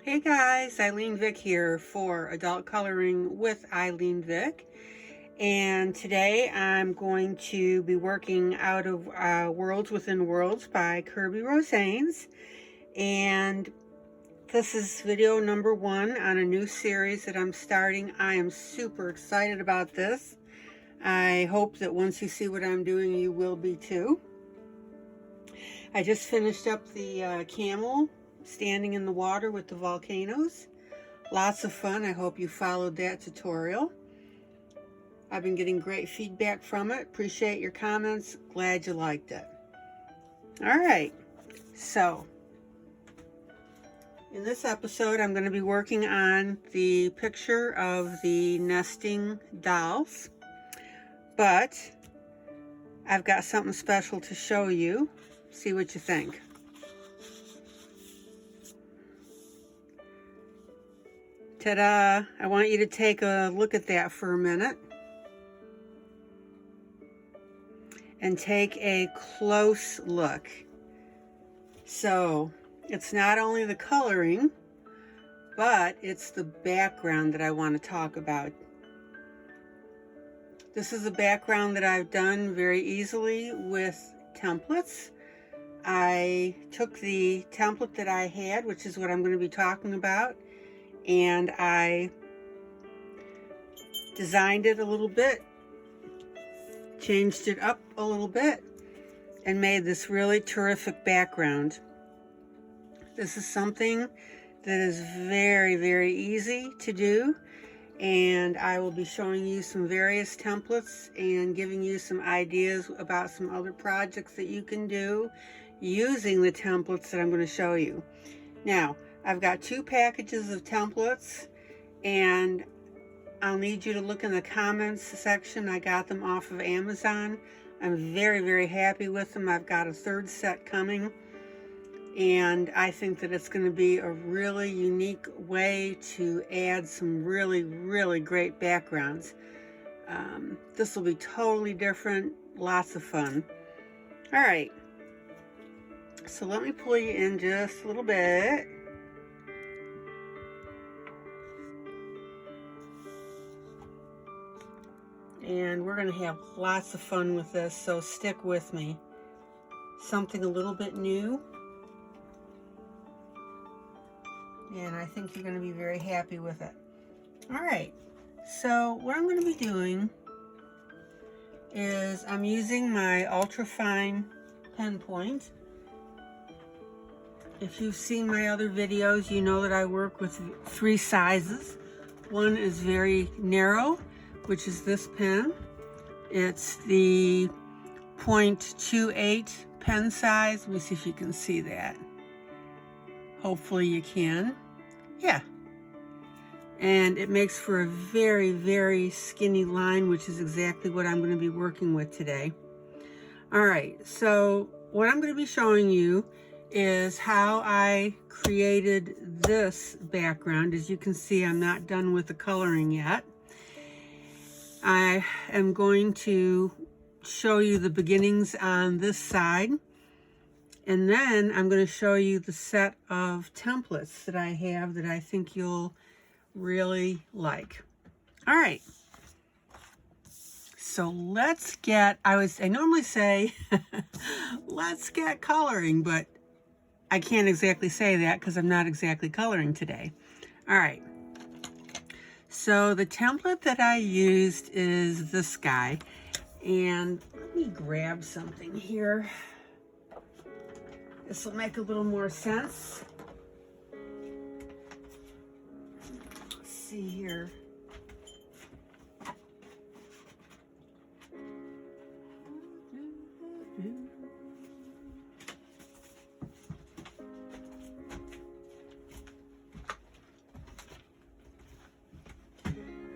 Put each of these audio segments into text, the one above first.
Hey guys, ILene Vick here for Adult Coloring with ILene Vick. And today I'm going to be working out of Worlds Within Worlds by Kirby Rosanes. And this is video number 1 on a new series that I'm starting. I am super excited about this. I hope that once you see what I'm doing, you will be too. I just finished up the camel standing in the water with the volcanoes. Lots of fun. I hope you followed that tutorial. I've been getting great feedback from it. Appreciate your comments. Glad you liked it. All right, so in this episode I'm going to be working on the picture of the nesting dolls, but I've got something special to show you. See what you think. Ta-da! I want you to take a look at that for a minute and take a close look. So it's not only the coloring, but it's the background that I want to talk about. This is a background that I've done very easily with templates. I took the template that I had, which is what I'm going to be talking about, and I designed it a little bit, changed it up a little bit, and made this really terrific background. This is something that is very, very easy to do, and I will be showing you some various templates and giving you some ideas about some other projects that you can do using the templates that I'm going to show you. Now, I've got 2 packages of templates, and I'll need you to look in the comments section. I got them off of Amazon. I'm very, very happy with them. I've got a 3rd set coming, and I think that it's going to be a really unique way to add some really, really great backgrounds. This will be totally different, lots of fun. All right, so let me pull you in just a little bit. And we're going to have lots of fun with this, so stick with me. Something a little bit new, and I think you're going to be very happy with it. All right, so what I'm going to be doing is I'm using my ultra fine pen point. If you've seen my other videos, you know that I work with 3 sizes. One is very narrow, which is this pen. It's the 0.28 pen size. Let me see if you can see that. Hopefully you can. Yeah. And it makes for a very, very skinny line, which is exactly what I'm going to be working with today. All right, so what I'm going to be showing you is how I created this background. As you can see, I'm not done with the coloring yet. I am going to show you the beginnings on this side, and then I'm going to show you the set of templates that I have that I think you'll really like. All right, so let's get, I normally say let's get coloring, but I can't exactly say that because I'm not exactly coloring today. All right. So the template that I used is this guy, and let me grab something here. This will make a little more sense. Let's see here.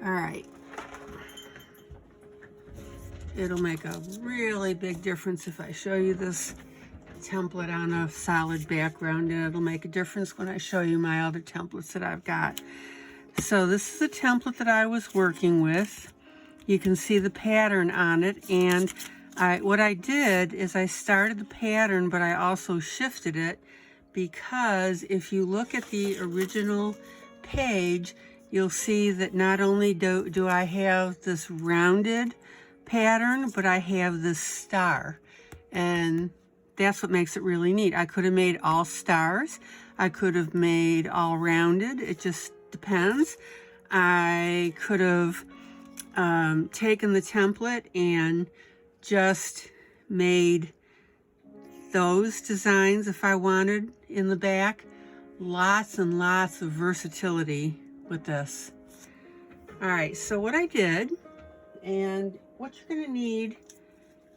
All right, it'll make a really big difference if I show you this template on a solid background, and it'll make a difference when I show you my other templates that I've got. So this is a template that I was working with. You can see the pattern on it, and what I did is I started the pattern, but I also shifted it because if you look at the original page, you'll see that not only do I have this rounded pattern, but I have this star. And that's what makes it really neat. I could have made all stars. I could have made all rounded. It just depends. I could have taken the template and just made those designs if I wanted in the back. Lots and lots of versatility with this. All right, so what I did, and what you're gonna need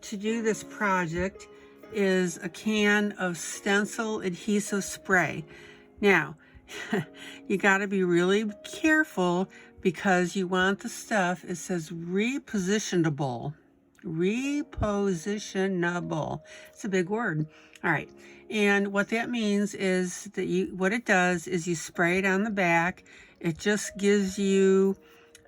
to do this project is a can of stencil adhesive spray. Now, you gotta be really careful because you want the stuff, it says repositionable. Repositionable. It's a big word. All right. And what that means is that what it does is you spray it on the back. It just gives you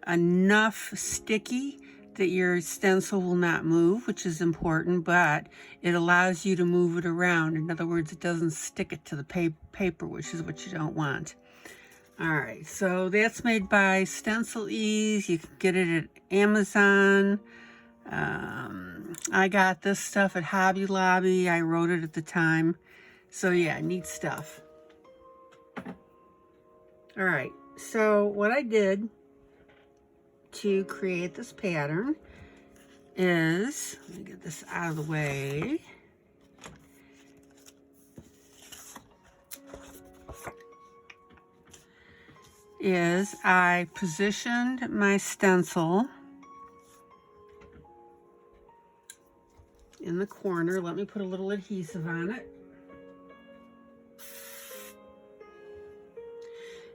enough sticky that your stencil will not move, which is important, but it allows you to move it around. In other words, it doesn't stick it to the paper, which is what you don't want. All right, so that's made by Stencil Ease. You can get it at Amazon. I got this stuff at Hobby Lobby. I wrote it at the time. So yeah, neat stuff. All right, so what I did to create this pattern is, let me get this out of the way. Is I positioned my stencil in the corner. Let me put a little adhesive on it.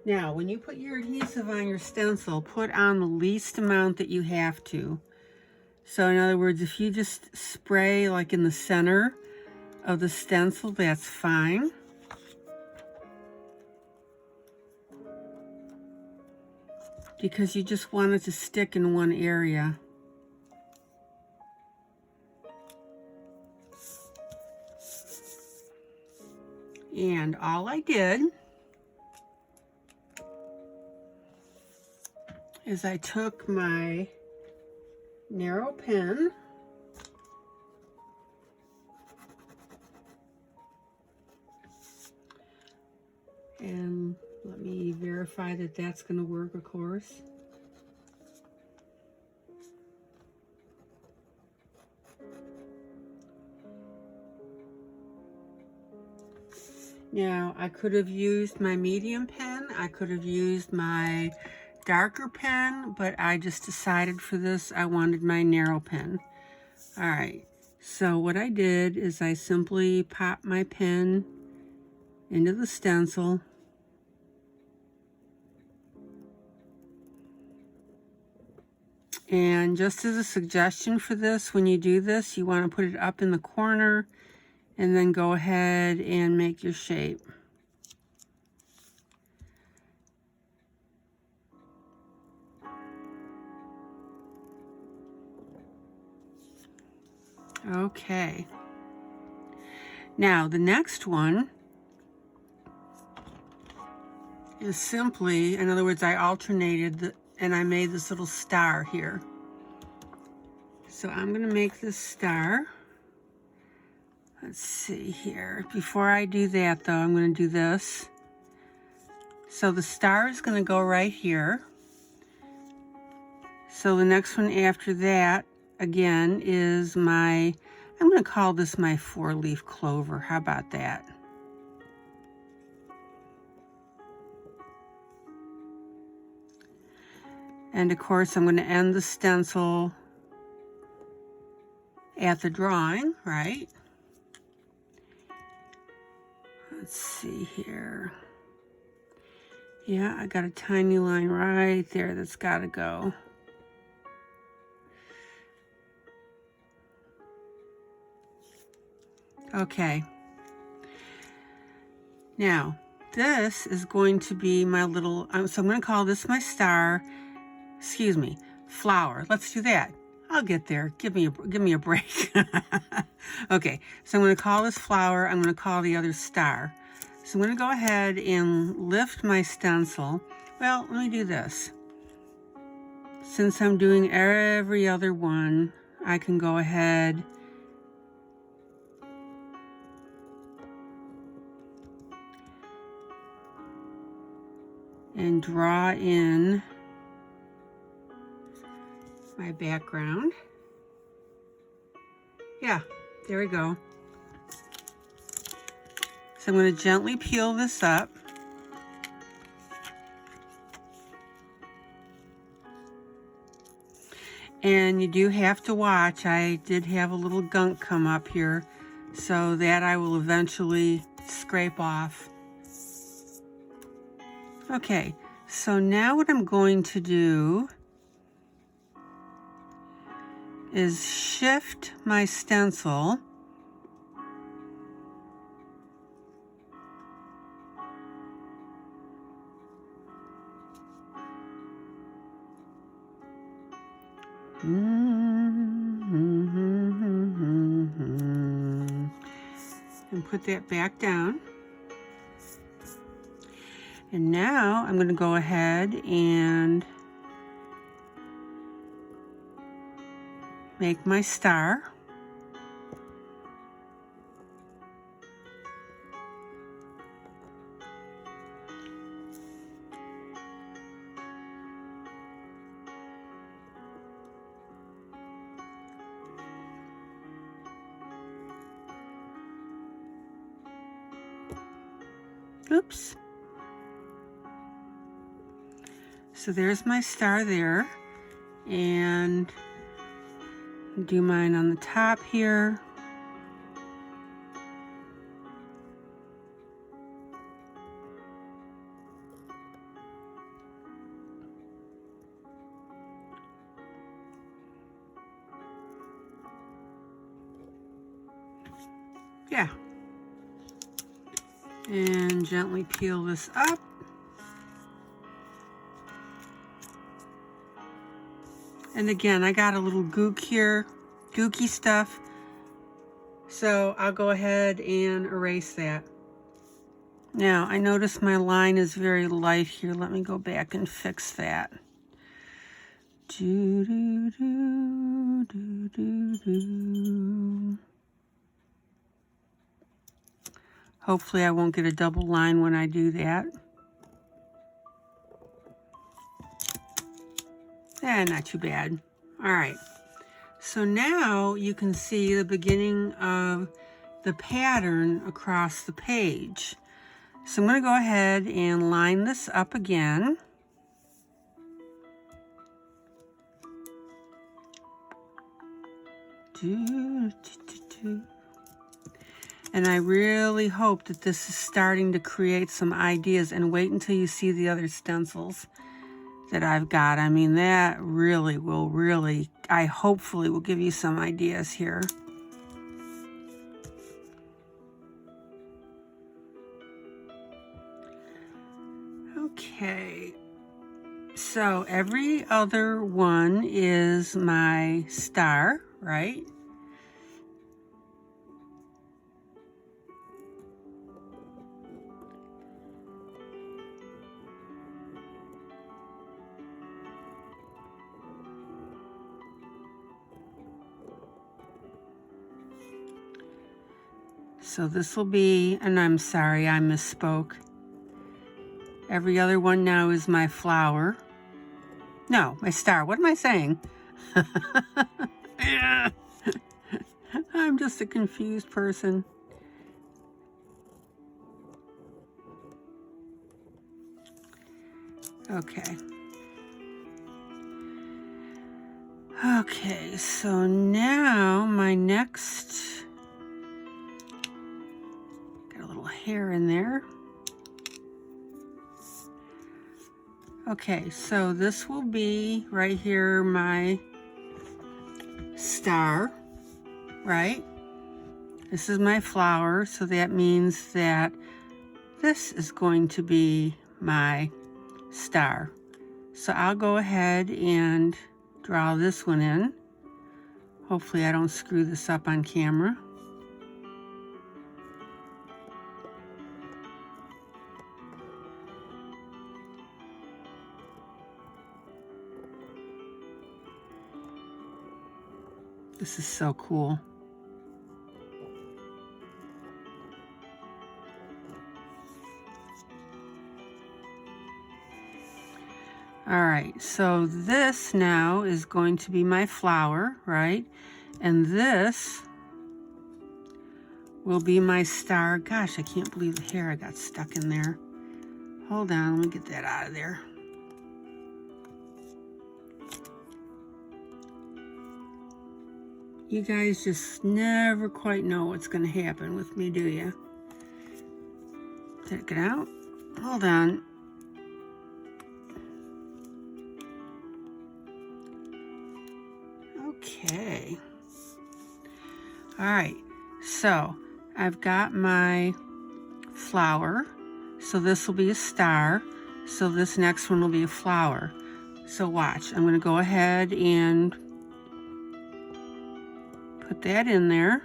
Now, when you put your adhesive on your stencil, put on the least amount that you have to. So in other words, if you just spray like in the center of the stencil, that's fine. Because you just want it to stick in one area. And all I did is I took my narrow pen and let me verify that that's going to work, of course. Now, I could have used my medium pen. I could have used my darker pen, but I just decided for this I wanted my narrow pen. All right, so what I did is I simply popped my pen into the stencil. And just as a suggestion for this, when you do this, you want to put it up in the corner and then go ahead and make your shape. Okay. Now, the next one is simply, in other words, I alternated and I made this little star here. So I'm going to make this star. Let's see here. Before I do that, though, I'm going to do this. So the star is going to go right here. So the next one after that, again, is my, I'm going to call this my 4-leaf clover. How about that? And of course, I'm going to end the stencil at the drawing, right? Let's see here. Yeah, I got a tiny line right there that's got to go. Okay. Now, this is going to be my little, so I'm going to call this my star. Excuse me, flower. Let's do that. I'll get there. Give me a break. Okay, so I'm going to call this flower. I'm going to call the other star. So I'm going to go ahead and lift my stencil. Well, let me do this. Since I'm doing every other one, I can go ahead and draw in my background. Yeah, there we go. So I'm going to gently peel this up. And you do have to watch. I did have a little gunk come up here, so that I will eventually scrape off. Okay, so now what I'm going to do is shift my stencil and put that back down. And now I'm going to go ahead and make my star. Oops. So there's my star there, and do mine on the top here. Yeah. And gently peel this up. And again, I got a little gook here, gooky stuff. So I'll go ahead and erase that. Now, I notice my line is very light here. Let me go back and fix that. Do, do, do, do, do, do. Hopefully I won't get a double line when I do that. Not too bad. All right. So now you can see the beginning of the pattern across the page. So I'm going to go ahead and line this up again. And I really hope that this is starting to create some ideas, and wait until you see the other stencils that I've got. I mean, that really will I hopefully will give you some ideas here. Okay, so every other one is my star, right? So this will be, and I'm sorry, I misspoke. Every other one now is my flower. No, my star. What am I saying? I'm just a confused person. Okay. Okay, so now my next, got a little hair in there. Okay, so this will be right here my star, right? This is my flower, so that means that this is going to be my star. So I'll go ahead and draw this one in. Hopefully I don't screw this up on camera. This is so cool. All right, so this now is going to be my flower, right? And this will be my star. Gosh, I can't believe the hair I got stuck in there. Hold on, let me get that out of there. You guys just never quite know what's going to happen with me, do you? Take it out. Hold on. Okay. All right. So I've got my flower. So this will be a star. So this next one will be a flower. So watch. I'm going to go ahead and put that in there.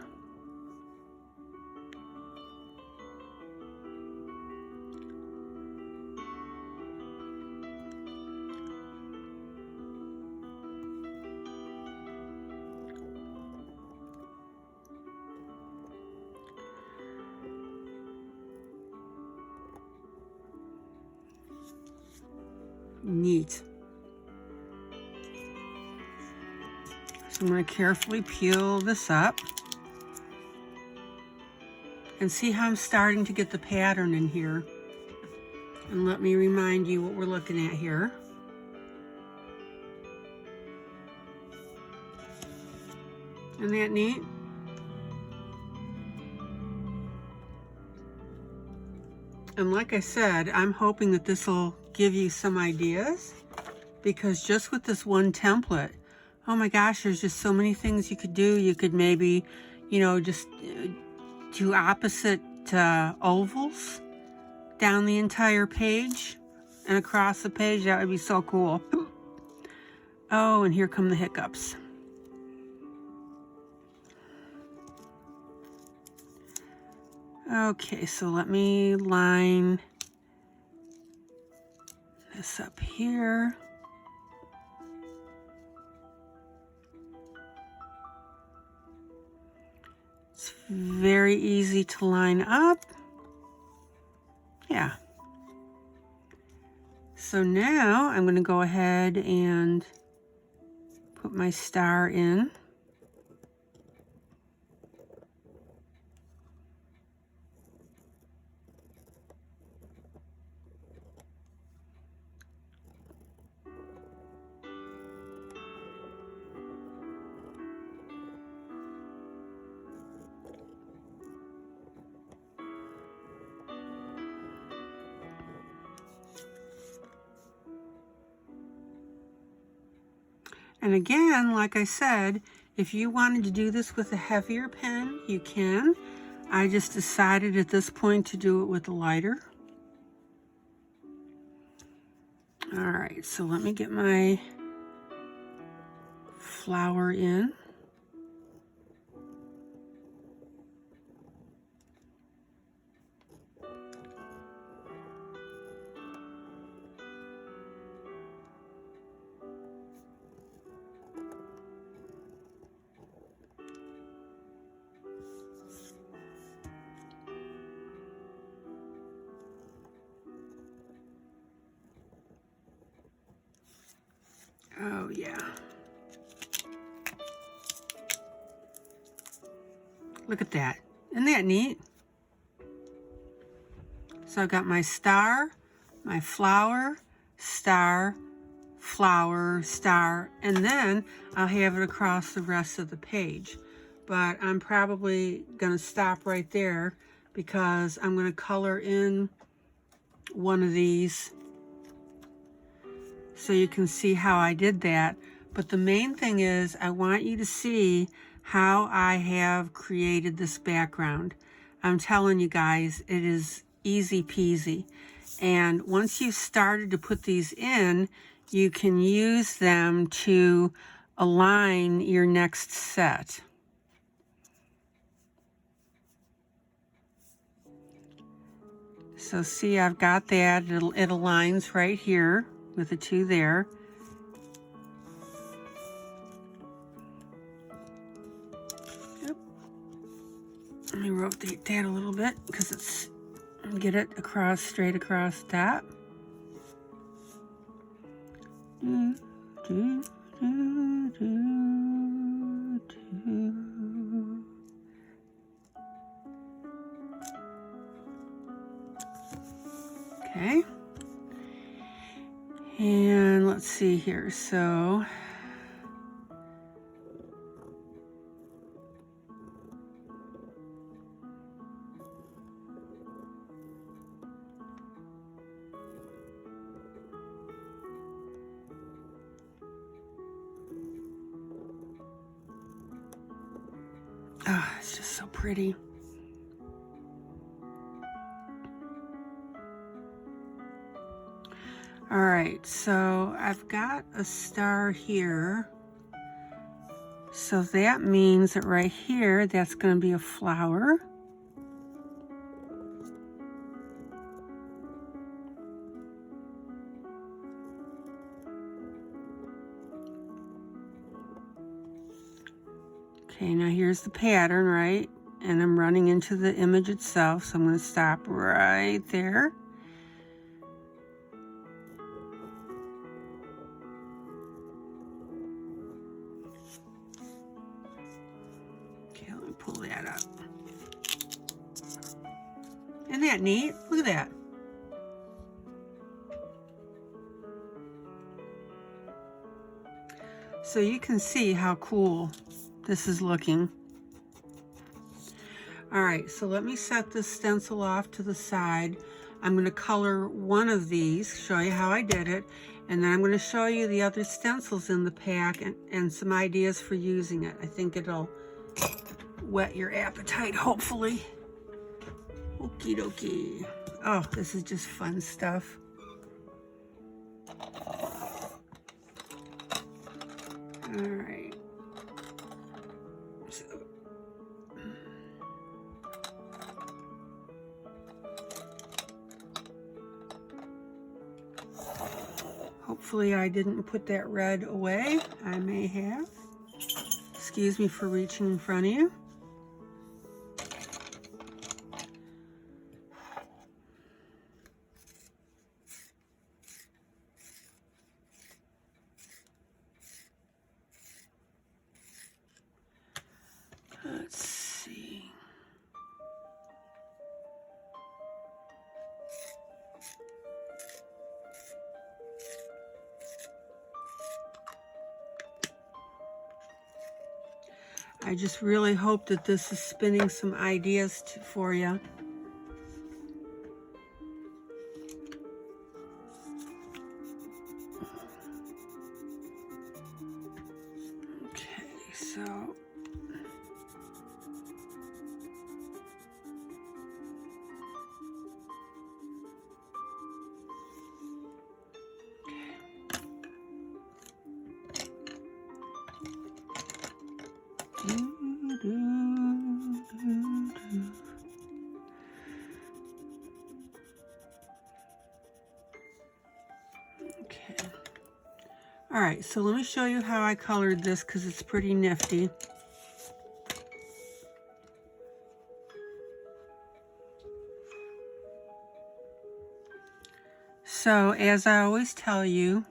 Neat. So I'm going to carefully peel this up and see how I'm starting to get the pattern in here. And let me remind you what we're looking at here. Isn't that neat? And like I said, I'm hoping that this will give you some ideas, because just with this one template, oh my gosh, there's just so many things you could do. You could maybe, you know, just do opposite ovals down the entire page and across the page. That would be so cool. Oh, and here come the hiccups. Okay, so let me line this up here. It's very easy to line up. Yeah. So now I'm going to go ahead and put my star in. And again, like I said, if you wanted to do this with a heavier pen, you can. I just decided at this point to do it with a lighter. All right, so let me get my flower in. Oh yeah. Look at that. Isn't that neat? So I've got my star, my flower, star, flower, star, and then I'll have it across the rest of the page. But I'm probably going to stop right there because I'm going to color in one of these so you can see how I did that. But the main thing is I want you to see how I have created this background. I'm telling you guys, it is easy peasy. And once you've started to put these in, you can use them to align your next set. So see, I've got that. It aligns right here with the two there. update that a little bit because it's, get it across, straight across that. Okay. And let's see here. So oh, it's just so pretty. All right, so I've got a star here. So that means that right here, that's going to be a flower. Okay, now here's the pattern, right? And I'm running into the image itself, so I'm going to stop right there. Okay, let me pull that up. Isn't that neat? Look at that. So you can see how cool this is looking. All right, so let me set this stencil off to the side. I'm going to color one of these, show you how I did it, and then I'm going to show you the other stencils in the pack and some ideas for using it. I think it'll whet your appetite, hopefully. Okie dokie. Oh, this is just fun stuff. All right. So, hopefully I didn't put that red away. I may have. Excuse me for reaching in front of you. Let's see. I just really hope that this is spinning some ideas for you. Okay, so okay. All right, so let me show you how I colored this because it's pretty nifty. So as I always tell you,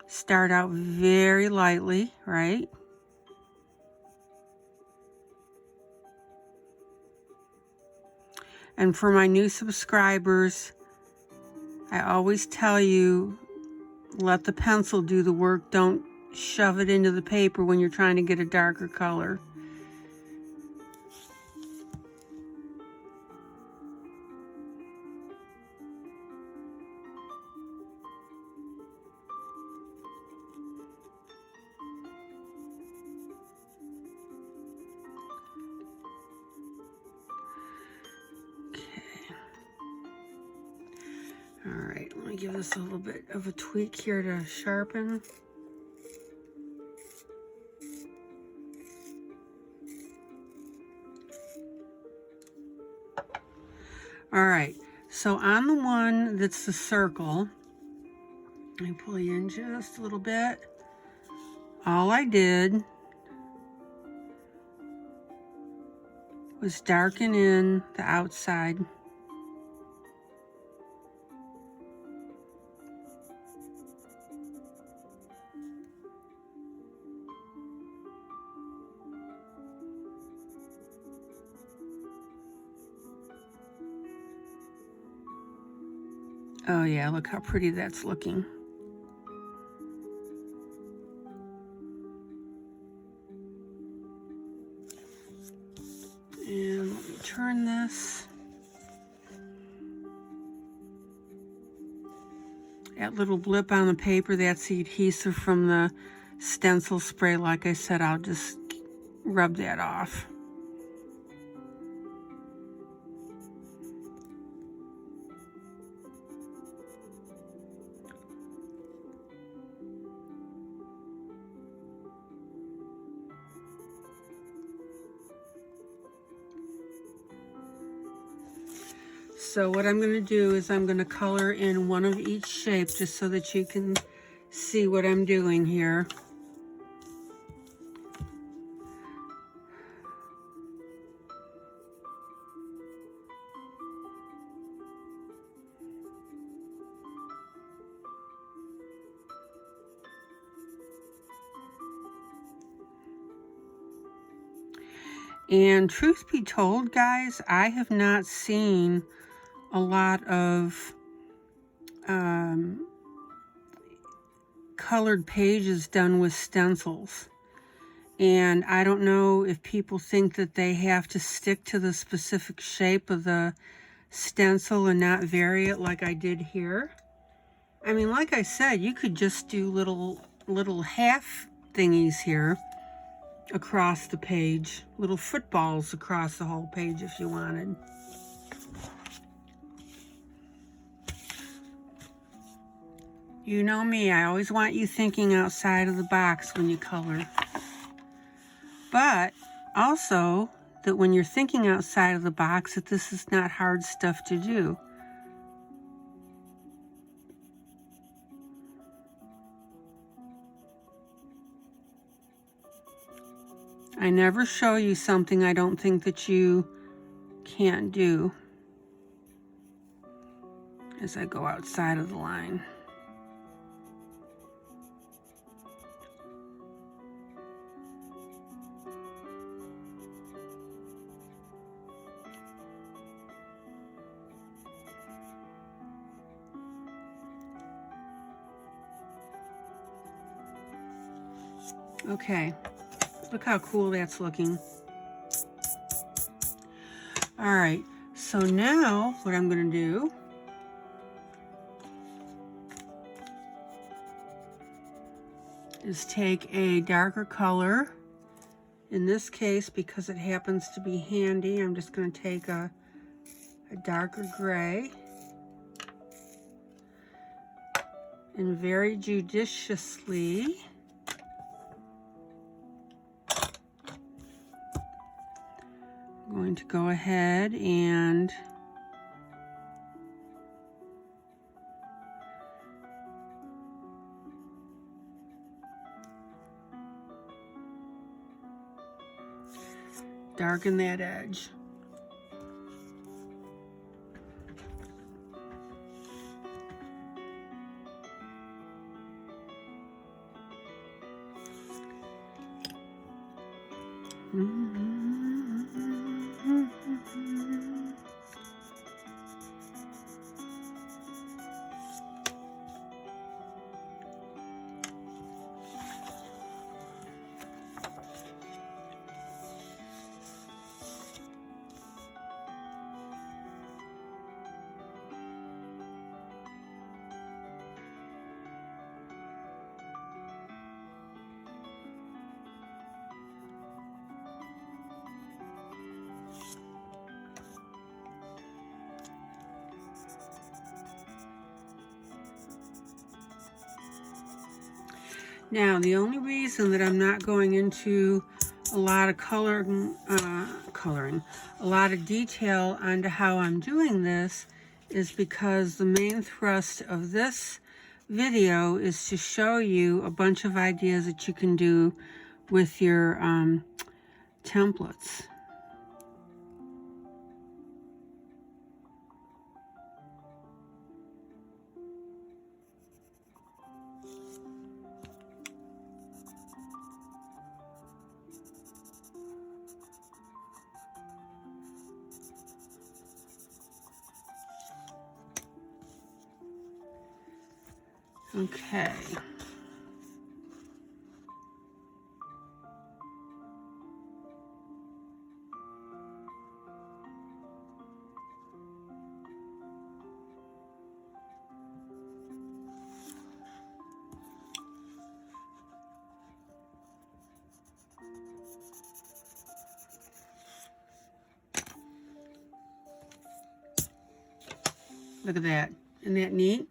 start out very lightly, right? And for my new subscribers, I always tell you, let the pencil do the work. Don't shove it into the paper when you're trying to get a darker color. All right, let me give this a little bit of a tweak here to sharpen. All right, so on the one that's the circle, let me pull you in just a little bit. All I did was darken in the outside. Oh yeah, look how pretty that's looking. And let me turn this. That little blip on the paper, that's the adhesive from the stencil spray. Like I said, I'll just rub that off. So what I'm going to do is I'm going to color in one of each shape just so that you can see what I'm doing here. And truth be told, guys, I have not seen a lot of colored pages done with stencils. And I don't know if people think that they have to stick to the specific shape of the stencil and not vary it like I did here. I mean, like I said, you could just do little half thingies here across the page, little footballs across the whole page if you wanted. You know me, I always want you thinking outside of the box when you color. But also that when you're thinking outside of the box, that this is not hard stuff to do. I never show you something I don't think that you can't do as I go outside of the line. Okay, look how cool that's looking. All right, so now what I'm going to do is take a darker color. In this case, because it happens to be handy, I'm just going to take a darker gray and very judiciously I'm going to go ahead and darken that edge. Now, the only reason that I'm not going into a lot of coloring, a lot of detail onto how I'm doing this is because the main thrust of this video is to show you a bunch of ideas that you can do with your templates. Okay. Look at that. Isn't that neat?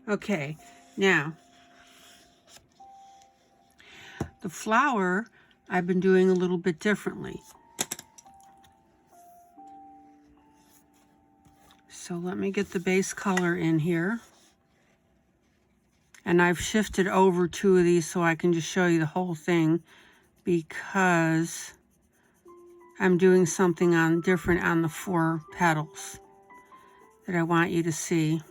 Okay, now the flower I've been doing a little bit differently. So let me get the base color in here. And I've shifted over 2 of these so I can just show you the whole thing, because I'm doing something different on the 4 petals that I want you to see.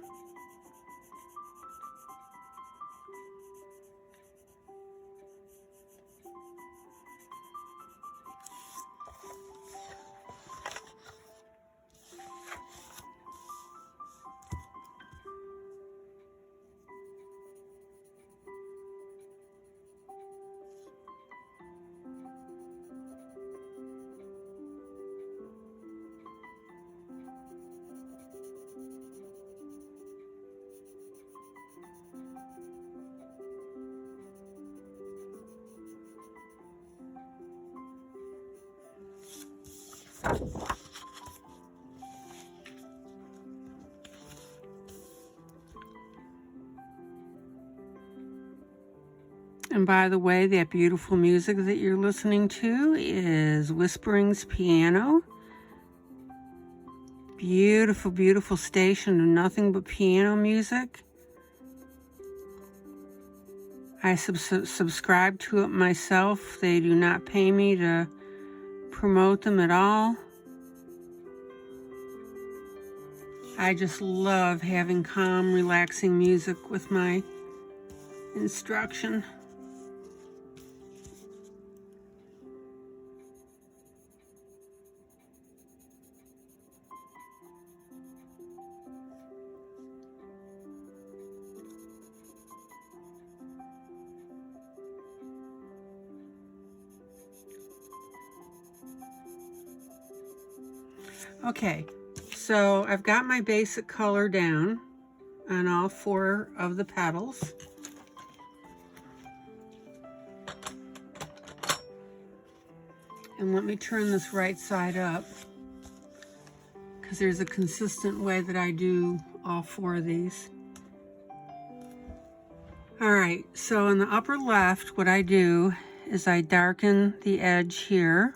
And by the way, that beautiful music that you're listening to is Whispering's Piano. Beautiful, beautiful station of nothing but piano music. I subscribe to it myself. They do not pay me to promote them at all. I just love having calm, relaxing music with my instruction. Okay, so I've got my basic color down on all 4 of the petals. And let me turn this right side up, because there's a consistent way that I do all 4 of these. All right, so in the upper left, what I do is I darken the edge here.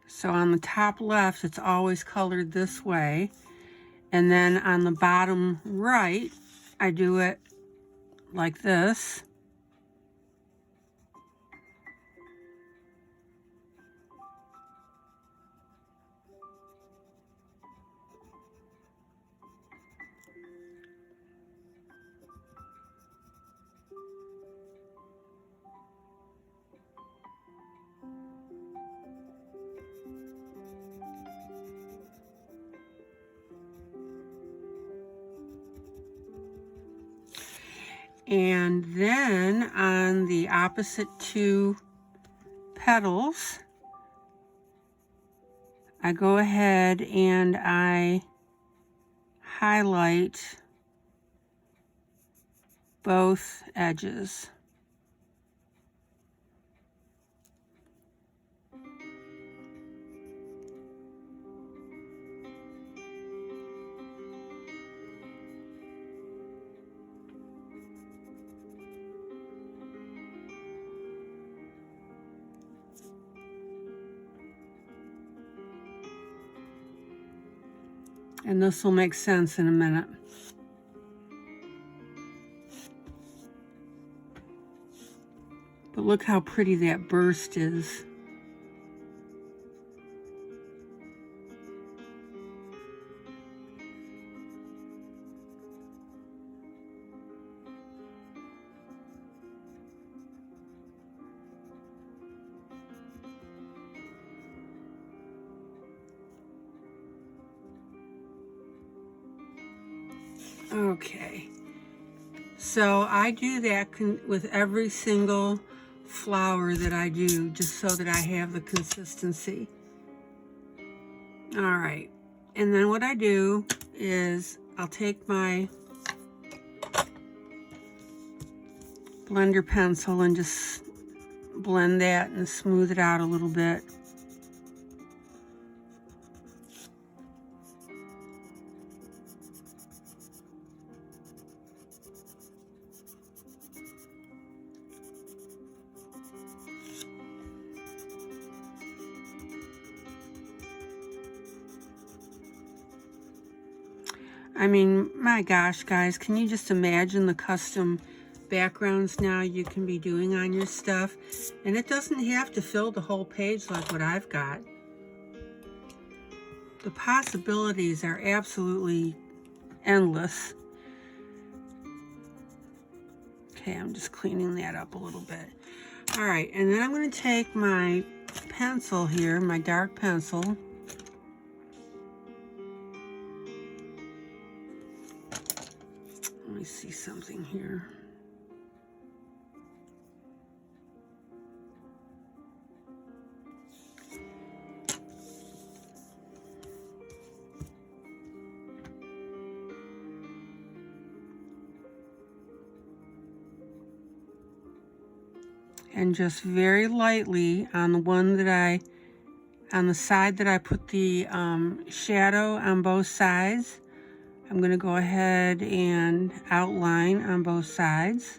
So on the top left, it's always colored this way. And then on the bottom right, I do it like this. And then on the opposite 2 petals, I go ahead and I highlight both edges. And this will make sense in a minute. But look how pretty that burst is. Okay, so I do that with every single flower that I do, just so that I have the consistency. All right, and then what I do is I'll take my blender pencil and just blend that and smooth it out a little bit. I mean, my gosh, guys, can you just imagine the custom backgrounds now you can be doing on your stuff? And it doesn't have to fill the whole page like what I've got. The possibilities are absolutely endless. Okay, I'm just cleaning that up a little bit. All right, and then I'm going to take my pencil here, my dark pencil. Let me see something here. And just very lightly on the one that on the side that I put the shadow on both sides, I'm going to go ahead and outline on both sides.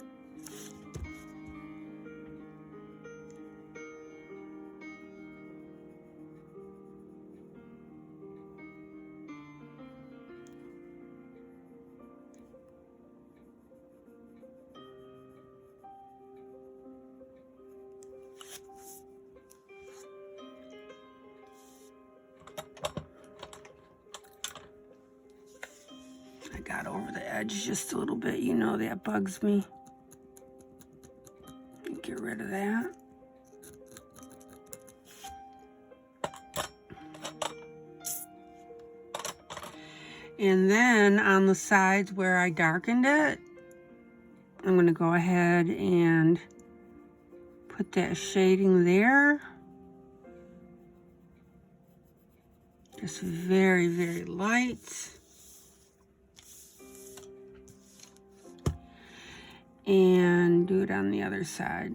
I got over the edge just a little bit, you know that bugs me. Get rid of that. And then on the sides where I darkened it, I'm going to go ahead and put that shading there. Just very, very light. And do it on the other side.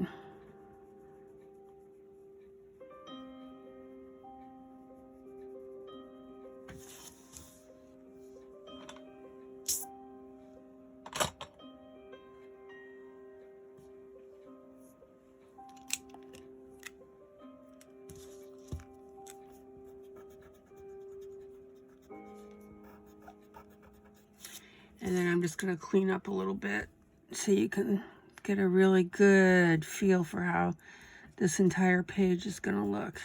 And then I'm just going to clean up a little bit so you can get a really good feel for how this entire page is going to look.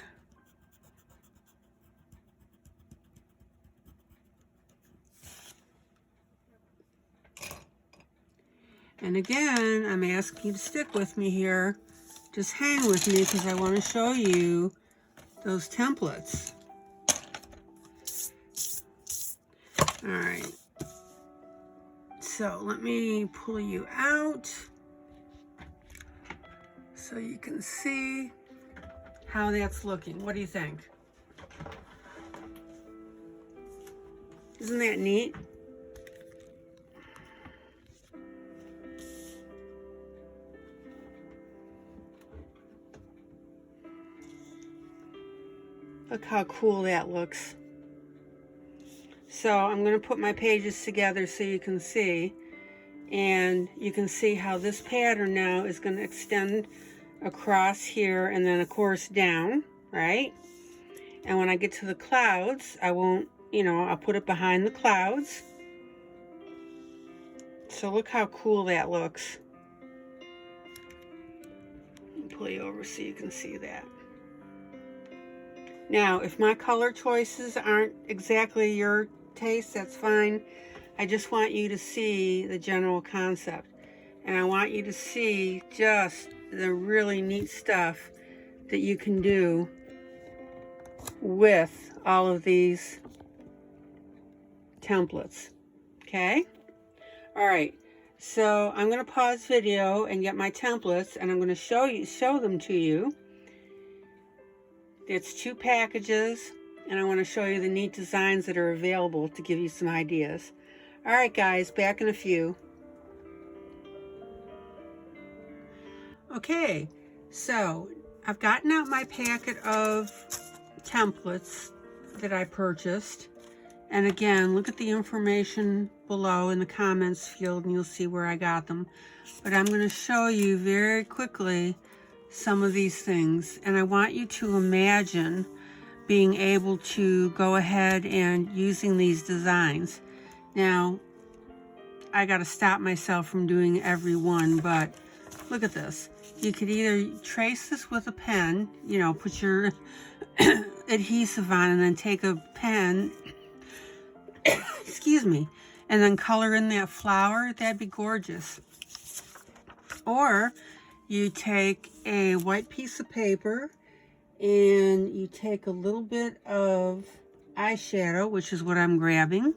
And again, I'm asking you to stick with me here. Just hang with me because I want to show you those templates. All right. So let me pull you out so you can see how that's looking. What do you think? Isn't that neat? Look how cool that looks. So I'm going to put my pages together so you can see. And you can see how this pattern now is going to extend across here and then of course down, right? And when I get to the clouds, I won't, you know, I'll put it behind the clouds. So look how cool that looks. I'll pull you over so you can see that. Now, if my color choices aren't exactly your taste, that's fine. I just want you to see the general concept. And I want you to see just the really neat stuff that you can do with all of these templates. Okay? All right, so I'm going to pause video and get my templates, and I'm going to show them to you. It's 2 packages, and I want to show you the neat designs that are available to give you some ideas. All right, guys, back in a few. Okay, so I've gotten out my packet of templates that I purchased. And again, look at the information below in the comments field and you'll see where I got them. But I'm going to show you very quickly some of these things. And I want you to imagine being able to go ahead and using these designs. Now, I got to stop myself from doing every one, but look at this. You could either trace this with a pen, you know, put your adhesive on and then take a pen excuse me, and then color in that flower. That'd be gorgeous. Or you take a white piece of paper and you take a little bit of eyeshadow, which is what I'm grabbing.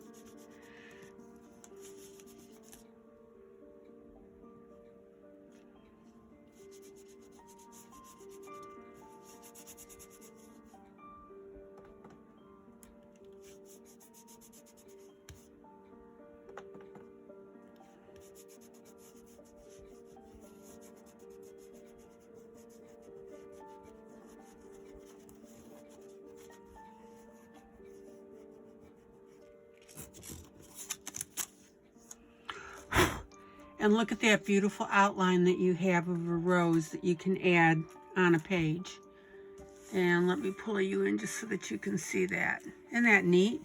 And look at that beautiful outline that you have of a rose that you can add on a page. And let me pull you in just so that you can see that. Isn't that neat?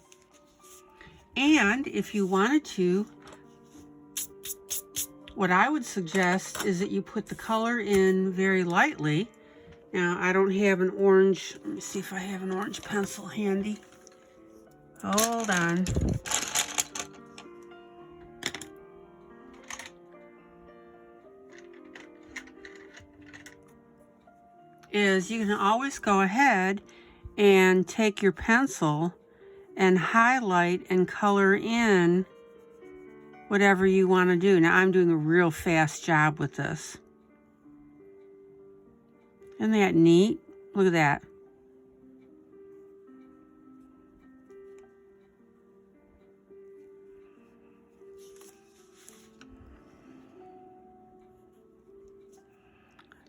And if you wanted to, what I would suggest is that you put the color in very lightly. Now, I don't have an orange. Let me see if I have an orange pencil handy. Hold on. Is you can always go ahead and take your pencil and highlight and color in whatever you want to do. Now, I'm doing a real fast job with this. Isn't that neat? Look at that.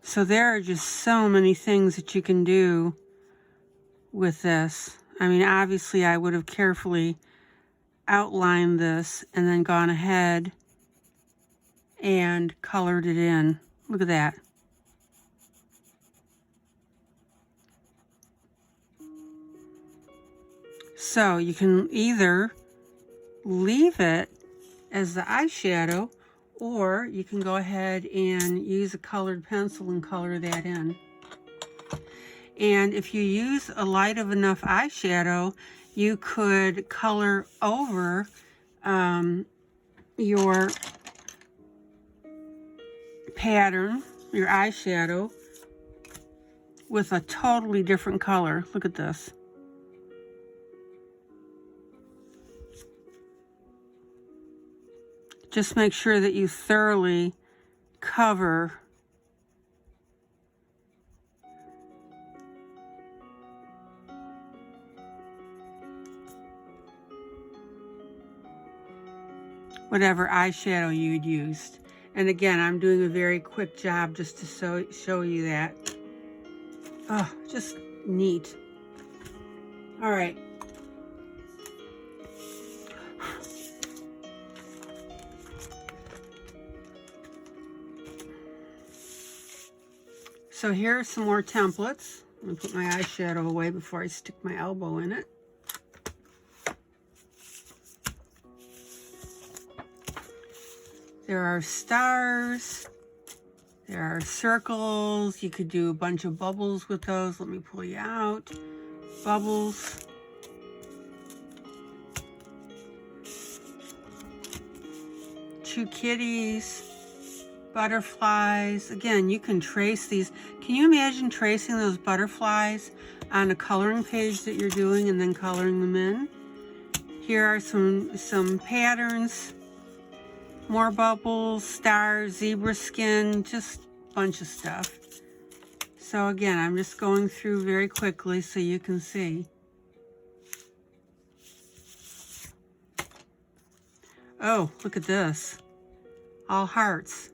So there are just so many things that you can do with this. I mean, obviously I would have carefully outlined this and then gone ahead and colored it in. Look at that. So you can either leave it as the eyeshadow, or you can go ahead and use a colored pencil and color that in. And if you use a light of enough eyeshadow, you could color over your pattern, your eyeshadow, with a totally different color. Look at this. Just make sure that you thoroughly cover whatever eyeshadow you'd used. And again, I'm doing a very quick job just to show you that. Oh, just neat. All right. So here are some more templates. I'm going to put my eyeshadow away before I stick my elbow in it. There are stars. There are circles. You could do a bunch of bubbles with those. Let me pull you out. Bubbles. Two kitties. Butterflies. Again, you can trace these. Can you imagine tracing those butterflies on a coloring page that you're doing and then coloring them in? Here are some patterns More bubbles, stars, zebra skin, just a bunch of stuff. So again, I'm just going through very quickly so you can see. Oh, look at this. All hearts.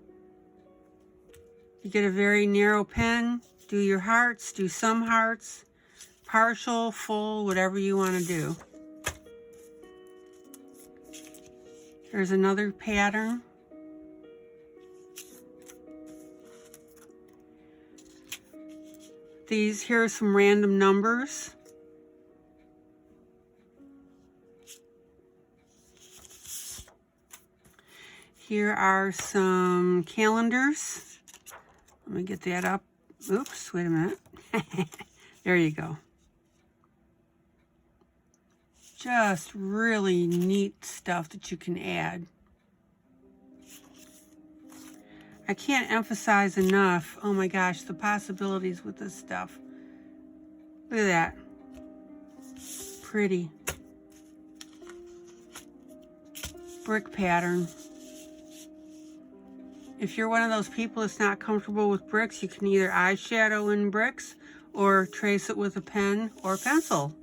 You get a very narrow pen, do your hearts, do some hearts, partial, full, whatever you want to do. There's another pattern. Here are some random numbers. Here are some calendars. Let me get that up. Oops, wait a minute. There you go. Just really neat stuff that you can add. I can't emphasize enough, oh my gosh, the possibilities with this stuff. Look at that. Pretty. Brick pattern. If you're one of those people that's not comfortable with bricks, you can either eyeshadow in bricks or trace it with a pen or pencil.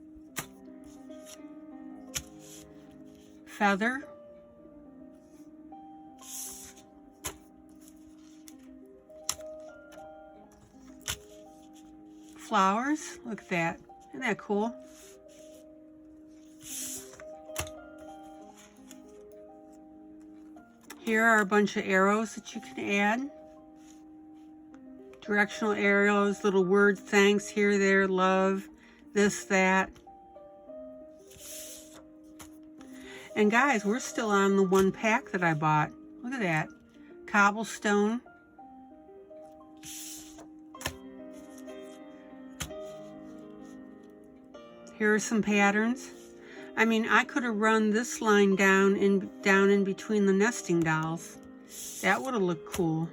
Feather. Flowers. Look at that. Isn't that cool? Here are a bunch of arrows that you can add. Directional arrows, little word thanks here, there, love, this, that. And guys, we're still on the one pack that I bought. Look at that. Cobblestone. Here are some patterns. I mean, I could have run this line down in between the nesting dolls. That would have looked cool.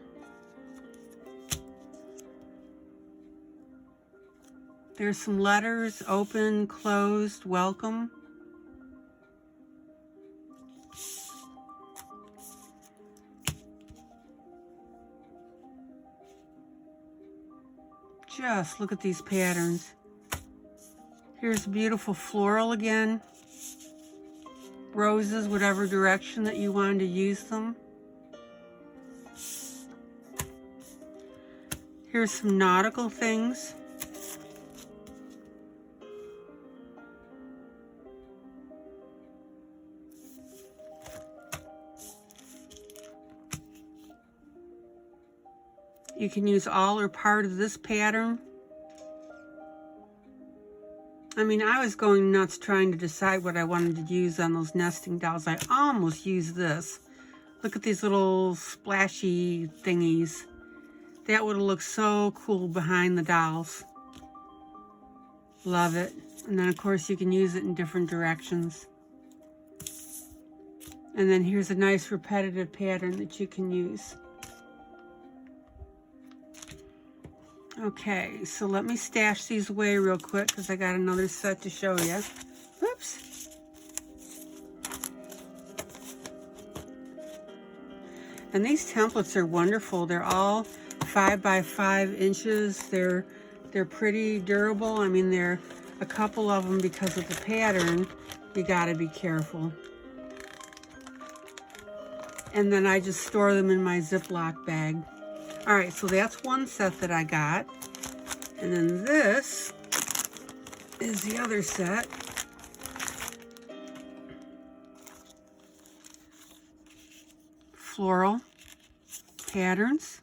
There's some letters, open, closed, welcome. Just look at these patterns. Here's a beautiful floral again. Roses, whatever direction that you wanted to use them. Here's some nautical things. You can use all or part of this pattern. I mean, I was going nuts trying to decide what I wanted to use on those nesting dolls. I almost used this. Look at these little splashy thingies. That would have looked so cool behind the dolls. Love it. And then, of course, you can use it in different directions. And then here's a nice repetitive pattern that you can use. Okay, so let me stash these away real quick because I got another set to show you. Whoops. And these templates are wonderful. They're all 5 by 5 inches. They're pretty durable. I mean, they're a couple of them because of the pattern. You got to be careful. And then I just store them in my Ziploc bag. All right, so that's one set that I got. And then this is the other set. Floral patterns.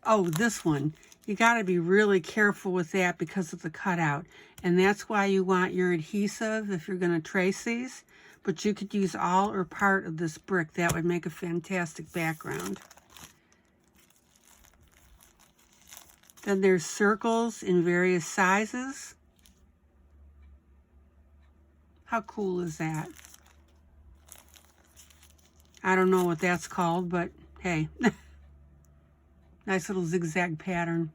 Oh, this one. You got to be really careful with that because of the cutout. And that's why you want your adhesive if you're going to trace these. But you could use all or part of this brick. That would make a fantastic background. Then there's circles in various sizes. How cool is that? I don't know what that's called, but hey. Nice little zigzag pattern.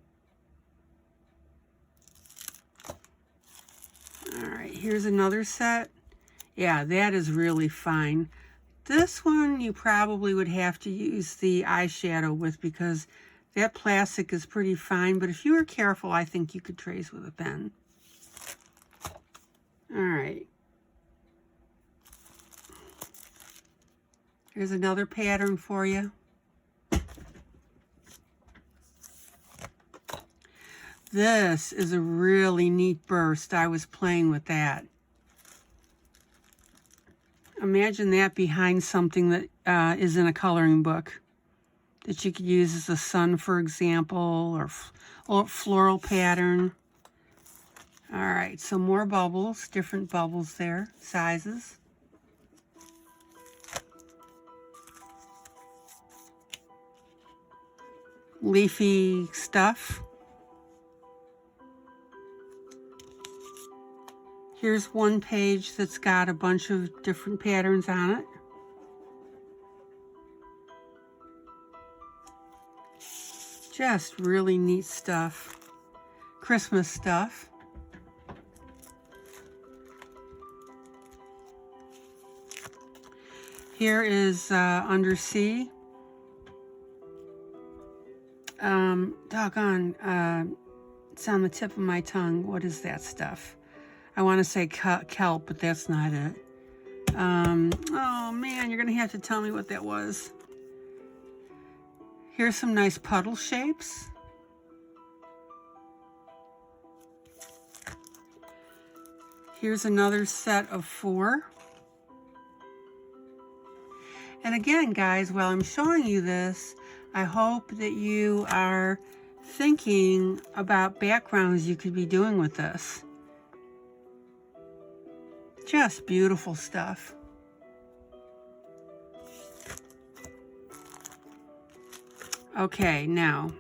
All right, here's another set. Yeah, that is really fine. This one you probably would have to use the eyeshadow with because that plastic is pretty fine, but if you were careful, I think you could trace with a pen. All right. Here's another pattern for you. This is a really neat burst. I was playing with that. Imagine that behind something that is in a coloring book that you could use as a sun, for example, or floral pattern. All right, so more bubbles, different bubbles there, sizes. Leafy stuff. Here's one page that's got a bunch of different patterns on it. Just really neat stuff. Christmas stuff. Here is Undersea. Doggone, it's on the tip of my tongue. What is that stuff? I want to say kelp, but that's not it. Oh man, you're gonna have to tell me what that was. Here's some nice puddle shapes. Here's another set of 4. And again, guys, while I'm showing you this, I hope that you are thinking about backgrounds you could be doing with this. Just beautiful stuff. Okay, now,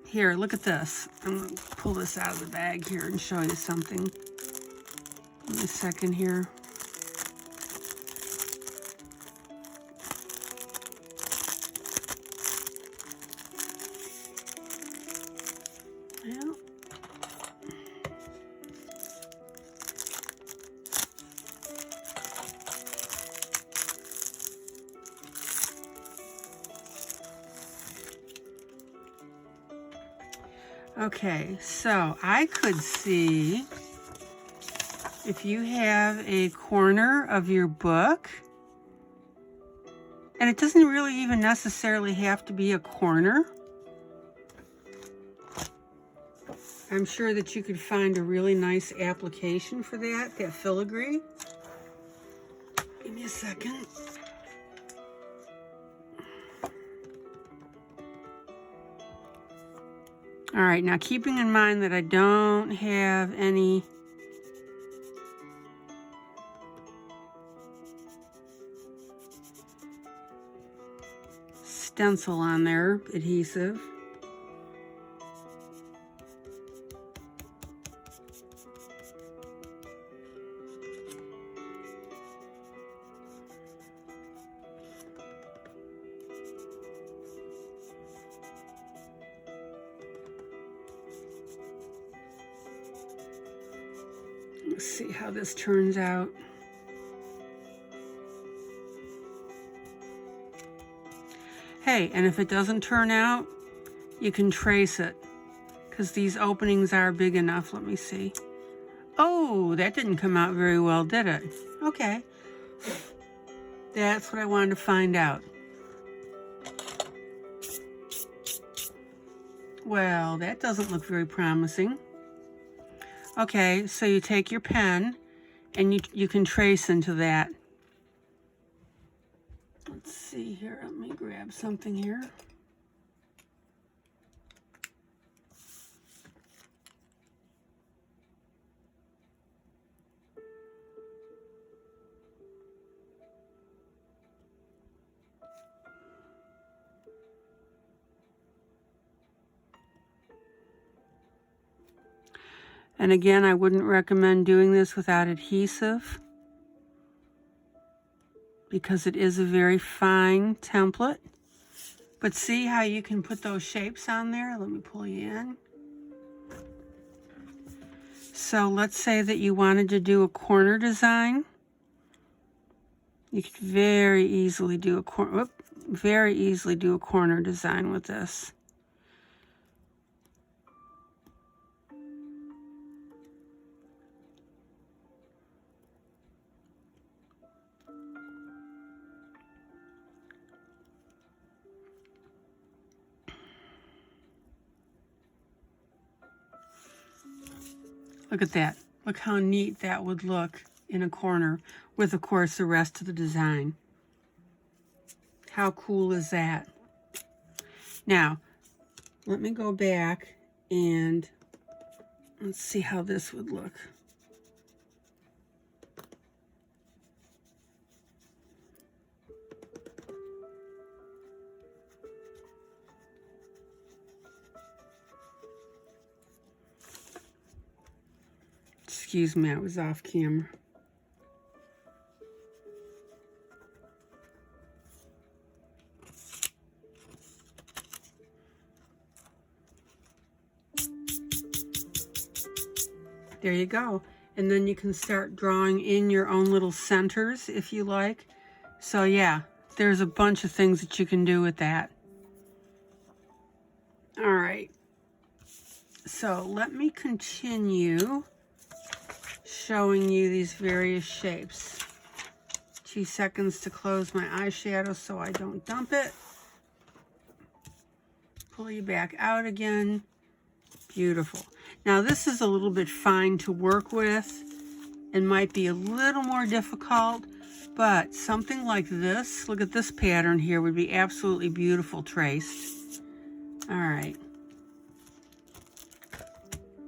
here, look at this. I'm going to pull this out of the bag here and show you something. Give me a second here. Well, okay, so I could see if you have a corner of your book, and it doesn't really even necessarily have to be a corner. I'm sure that you could find a really nice application for that filigree. Give me a second. All right, now keeping in mind that I don't have any stencil on there, adhesive. Let's see how this turns out. Hey, and if it doesn't turn out, you can trace it because these openings are big enough. Let me see. Oh, that didn't come out very well, did it? Okay. That's what I wanted to find out. Well, that doesn't look very promising. Okay, so you take your pen and you can trace into that. Let's see here, let me grab something here. And again, I wouldn't recommend doing this without adhesive because it is a very fine template. But see how you can put those shapes on there? Let me pull you in. So let's say that you wanted to do a corner design. You could very easily do a corner design with this. Look at that. Look how neat that would look in a corner with, of course, the rest of the design. How cool is that? Now, let me go back and let's see how this would look. Excuse me, I was off camera. There you go. And then you can start drawing in your own little centers if you like. So yeah, there's a bunch of things that you can do with that. All right. So let me continue showing you these various shapes. 2 seconds to close my eyeshadow so I don't dump it. Pull you back out again. Beautiful. Now this is a little bit fine to work with and might be a little more difficult, but something like this, look at this pattern here, would be absolutely beautiful traced. All right.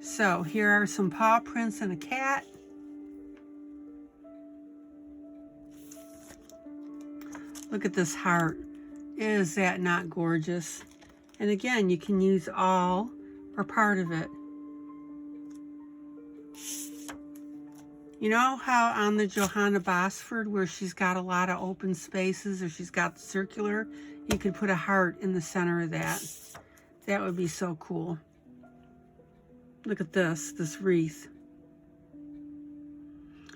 So here are some paw prints and a cat. Look at this heart. Is that not gorgeous? And again, you can use all or part of it. You know how on the Johanna Basford, where she's got a lot of open spaces, or she's got the circular, you could put a heart in the center of that. That would be so cool. Look at this wreath.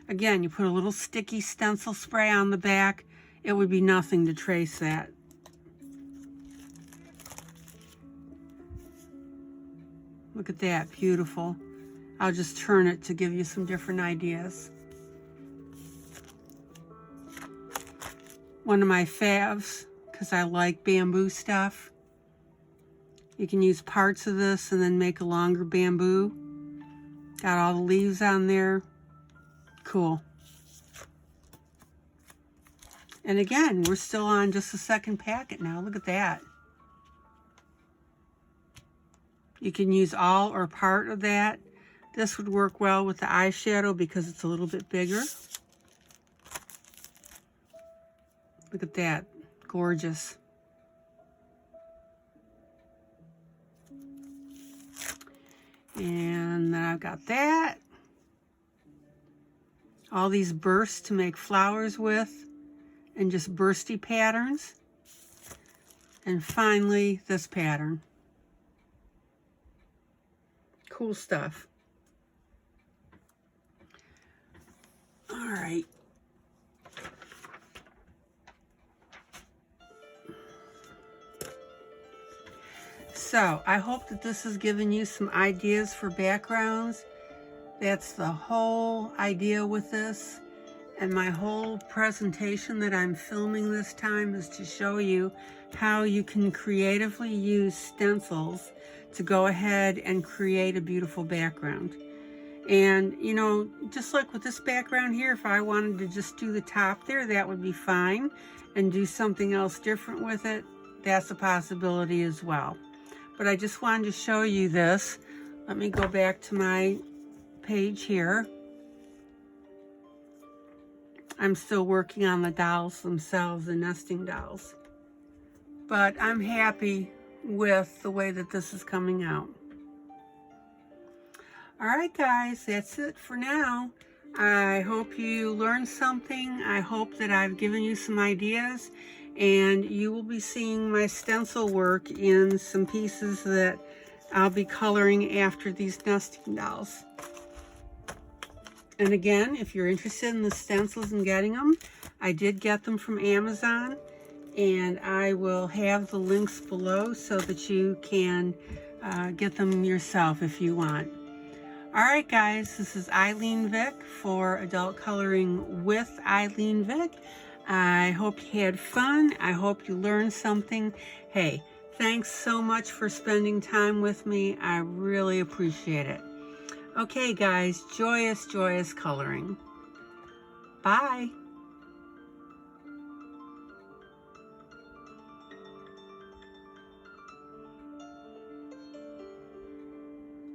Again, you put a little sticky stencil spray on the back. It would be nothing to trace that. Look at that, beautiful. I'll just turn it to give you some different ideas. One of my faves, because I like bamboo stuff. You can use parts of this and then make a longer bamboo. Got all the leaves on there. Cool. And again, we're still on just the second packet now. Look at that. You can use all or part of that. This would work well with the eyeshadow because it's a little bit bigger. Look at that. Gorgeous. And then I've got that. All these bursts to make flowers with, and just bursty patterns. And finally, this pattern. Cool stuff. All right. So I hope that this has given you some ideas for backgrounds. That's the whole idea with this. And my whole presentation that I'm filming this time is to show you how you can creatively use stencils to go ahead and create a beautiful background. And, you know, just like with this background here, if I wanted to just do the top there, that would be fine. And do something else different with it, that's a possibility as well. But I just wanted to show you this. Let me go back to my page here. I'm still working on the dolls themselves, the nesting dolls. But I'm happy with the way that this is coming out. All right, guys, that's it for now. I hope you learned something. I hope that I've given you some ideas, and you will be seeing my stencil work in some pieces that I'll be coloring after these nesting dolls. And again, if you're interested in the stencils and getting them, I did get them from Amazon, and I will have the links below so that you can get them yourself if you want. All right, guys, this is ILene Vick for Adult Coloring with ILene Vick. I hope you had fun. I hope you learned something. Hey, thanks so much for spending time with me. I really appreciate it. Okay, guys, joyous, joyous coloring. Bye.